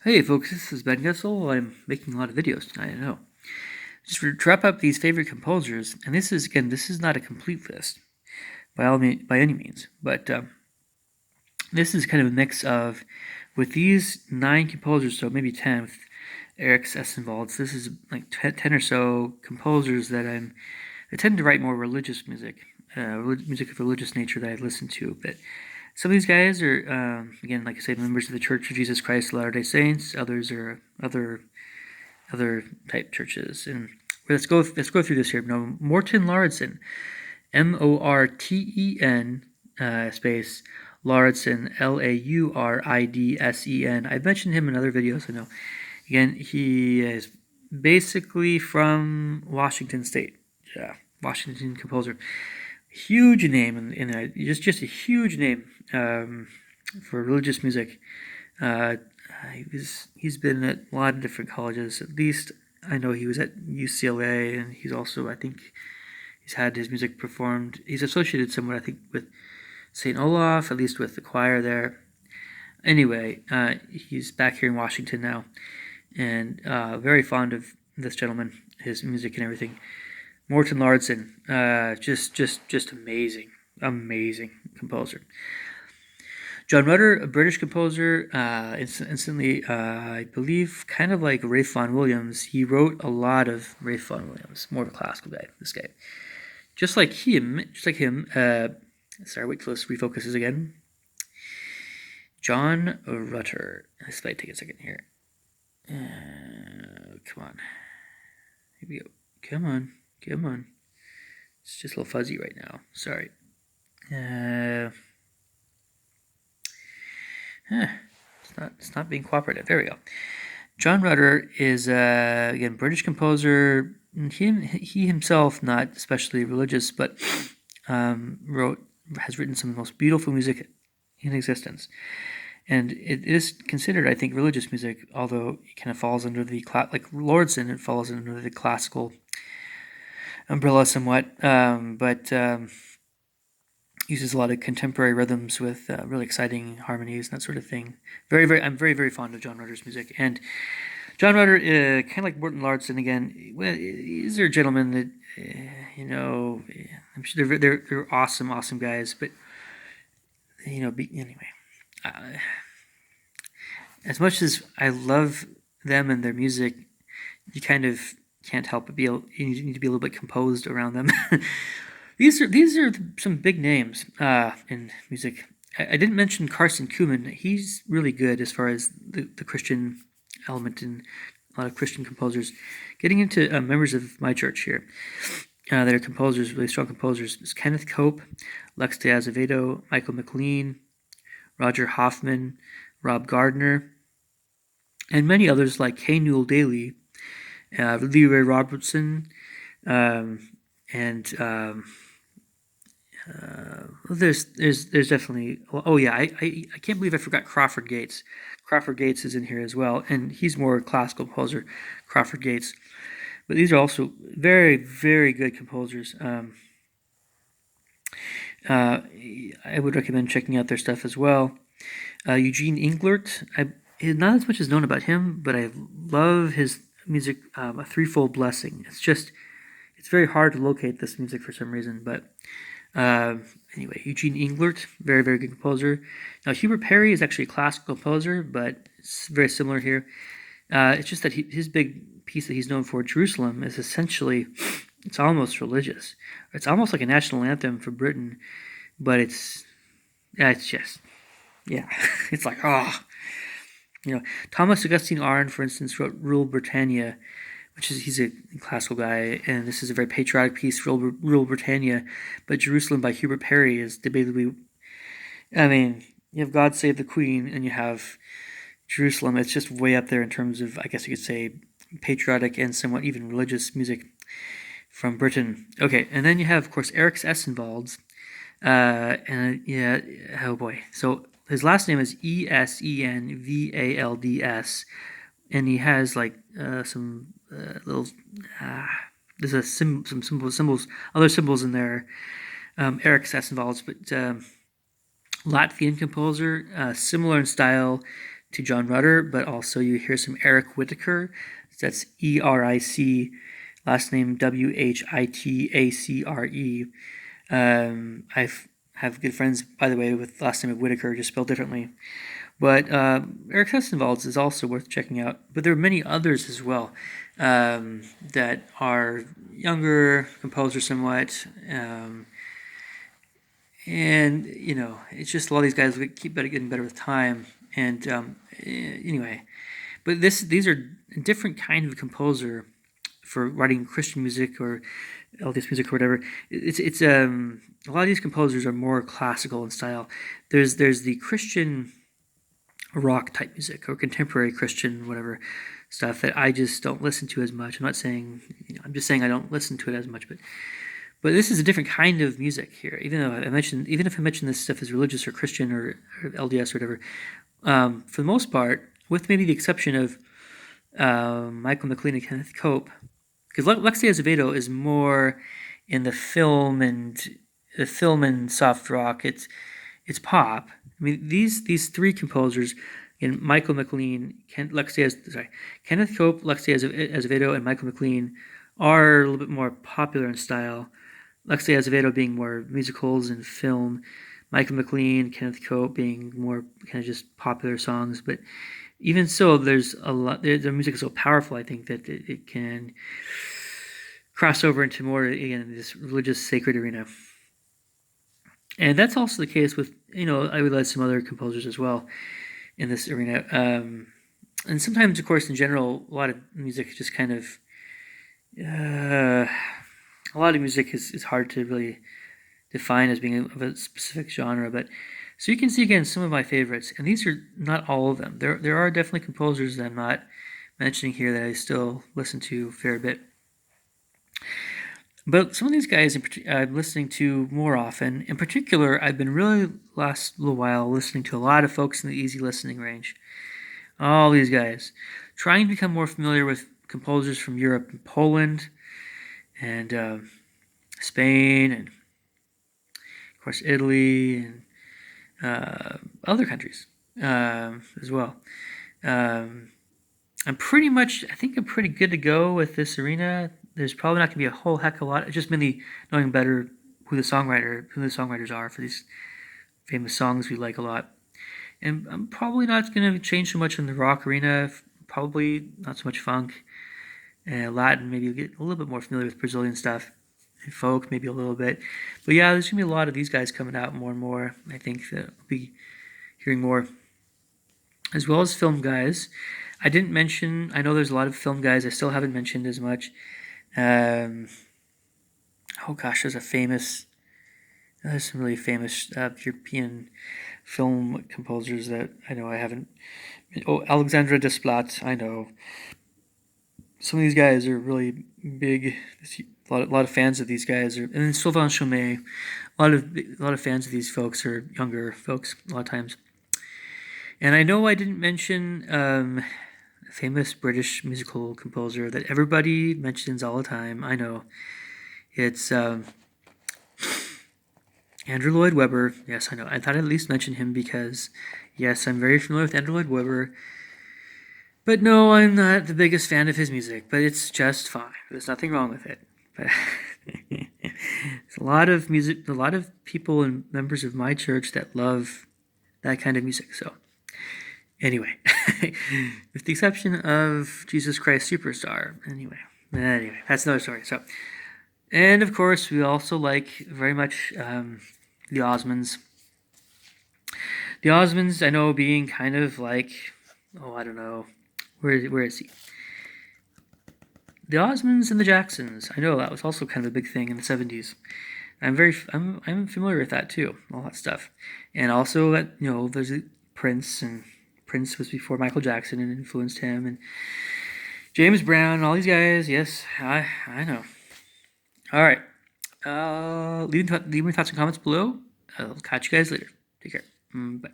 Hey folks, this is Ben Gessel. I'm making a lot of videos tonight, I know. Just to wrap up these favorite composers, and this is not a complete list by any means, but this is kind of a mix of, with these 9 composers, so maybe 10 with Eric's Essenwalds, this is like 10 or so composers I tend to write more religious music, music of religious nature that I listen to, but some of these guys are, again, like I say, members of the Church of Jesus Christ of Latter-day Saints. Others are other type churches. And let's go through this here. Now, Morten Lauridsen, Morten space Lauridsen, Lauridsen. I've mentioned him in other videos. I know. Again, he is basically from Washington State. Yeah, Washington composer. Huge name just a huge name for religious music. Uh, he's been at a lot of different colleges. At least I know he was at UCLA, and he's also, I think, he's had his music performed. He's associated somewhat, I think, with St. Olaf, at least with the choir there. Anyway, he's back here in Washington now, and very fond of this gentleman, his music and everything. Morten Lauridsen, just amazing composer. John Rutter, a British composer, instantly, I believe, kind of like Ralph Vaughan Williams. He wrote a lot of Ralph Vaughan Williams, more of a classical guy. This guy, sorry, wait till this refocuses again. John Rutter. This might take a second here. Come on. Here we go. Come on. It's just a little fuzzy right now. Sorry. It's not being cooperative. There we go. John Rutter is again, British composer. He himself not especially religious, but has written some of the most beautiful music in existence, and it is considered, I think, religious music. Although it kind of falls under the like Lauridsen, it falls under the classical umbrella somewhat, but uses a lot of contemporary rhythms with really exciting harmonies and that sort of thing. I'm very fond of John Rutter's music. And John Rutter, kind of like Morten Lauridsen again, well, these are gentlemen that, I'm sure they're awesome guys, but, anyway. As much as I love them and their music, you kind of can't help but you need to be a little bit composed around them. These are some big names in music. I didn't mention Carson Kuhlman. He's really good as far as the Christian element in a lot of Christian composers. Getting into members of my church here that are composers, really strong composers, is Kenneth Cope, Lex de Azevedo, Michael McLean, Roger Hoffman, Rob Gardner, and many others like K. Newell Daly, Leroy Robertson, and there's definitely. Oh yeah, I can't believe I forgot Crawford Gates. Crawford Gates is in here as well, and he's more a classical composer, Crawford Gates. But these are also very good composers. I would recommend checking out their stuff as well. Eugene Englert, not as much is known about him, but I love his music. A Threefold Blessing. It's very hard to locate this music for some reason, but anyway, Eugene Englert, very good composer. Now Hubert Parry is actually a classical composer, but it's very similar here. It's just that his big piece that he's known for, Jerusalem, is essentially, it's almost religious. It's almost like a national anthem for Britain, but it's just, yeah, it's like, Thomas Augustine Arndt, for instance, wrote Rule Britannia, he's a classical guy, and this is a very patriotic piece, Rule Britannia, but Jerusalem by Hubert Parry is debatably, you have God Save the Queen, and you have Jerusalem. It's just way up there in terms of, I guess you could say, patriotic and somewhat even religious music from Britain. Okay, and then you have, of course, Eric's Essenwalds, and yeah, oh boy. So his last name is Esenvalds, and he has like some little there's some symbols, other symbols in there. Eric's Essenwalds, but Latvian composer, similar in style to John Rutter, but also you hear some Eric Whitaker. That's Eric, last name Whitacre. I have good friends, by the way, with last name of Whitaker, just spelled differently. But Eric Hessenwald's is also worth checking out. But there are many others as well that are younger composers somewhat. And, it's just a lot of these guys keep getting better with time. And anyway, but these are a different kind of composer for writing Christian music or LDS music or whatever. It's a lot of these composers are more classical in style. There's the Christian rock type music or contemporary Christian whatever stuff that I just don't listen to as much. I'm not saying, I'm just saying I don't listen to it as much, but this is a different kind of music here. Even if I mention this stuff as religious or Christian or LDS or whatever, for the most part, with maybe the exception of Michael McLean and Kenneth Cope, because Lexi Azevedo is more in the film and soft rock. It's pop. I mean, these three composers, in Michael McLean, Kenneth Cope, Lexi Azevedo, and Michael McLean, are a little bit more popular in style. Lexi Azevedo being more musicals and film, Michael McLean, Kenneth Cope being more kind of just popular songs. But even so, there's a lot. Their music is so powerful, I think, that it can cross over into more, again, this religious sacred arena. And that's also the case with, I realize some other composers as well in this arena. And sometimes, of course, in general, a lot of music just kind of, a lot of music is hard to really define as being of a specific genre. But so you can see, again, some of my favorites. And these are not all of them. There are definitely composers that I'm not mentioning here that I still listen to a fair bit. But some of these guys I'm listening to more often. In particular, I've been really, last little while, listening to a lot of folks in the easy listening range. All these guys. Trying to become more familiar with composers from Europe and Poland and Spain and, of course, Italy and other countries as well. I think I'm pretty good to go with this arena. There's probably not going to be a whole heck of a lot. It's just mainly knowing better who the songwriters are for these famous songs we like a lot. And I'm probably not going to change so much in the rock arena. Probably not so much funk. Latin, maybe you'll get a little bit more familiar with Brazilian stuff. And folk, maybe a little bit. But yeah, there's going to be a lot of these guys coming out more and more. I think that we'll be hearing more. As well as film guys. I didn't mention, I know there's a lot of film guys I still haven't mentioned as much. There's some really famous European film composers that I know I haven't. Alexandre Desplat, I know. Some of these guys are really big. A lot of fans of these guys, and then Sylvain Chomet. A lot of fans of these folks are younger folks a lot of times. And I know I didn't mention a famous British musical composer that everybody mentions all the time. I know. It's Andrew Lloyd Webber. Yes, I know. I thought I'd at least mention him because, yes, I'm very familiar with Andrew Lloyd Webber. But no, I'm not the biggest fan of his music, but it's just fine. There's nothing wrong with it. But there's a lot of people and members of my church that love that kind of music, so... Anyway, with the exception of Jesus Christ Superstar. Anyway, that's another story. So, and of course, we also like very much the Osmonds. The Osmonds, I know, being kind of like, I don't know, where is he? The Osmonds and the Jacksons. I know that was also kind of a big thing in the 70s. I'm familiar with that too, all that stuff, and also that there's Prince, and Prince was before Michael Jackson and influenced him, and James Brown and all these guys. Yes, I know. All right, leave me thoughts and comments below. I'll catch you guys later. Take care. Bye.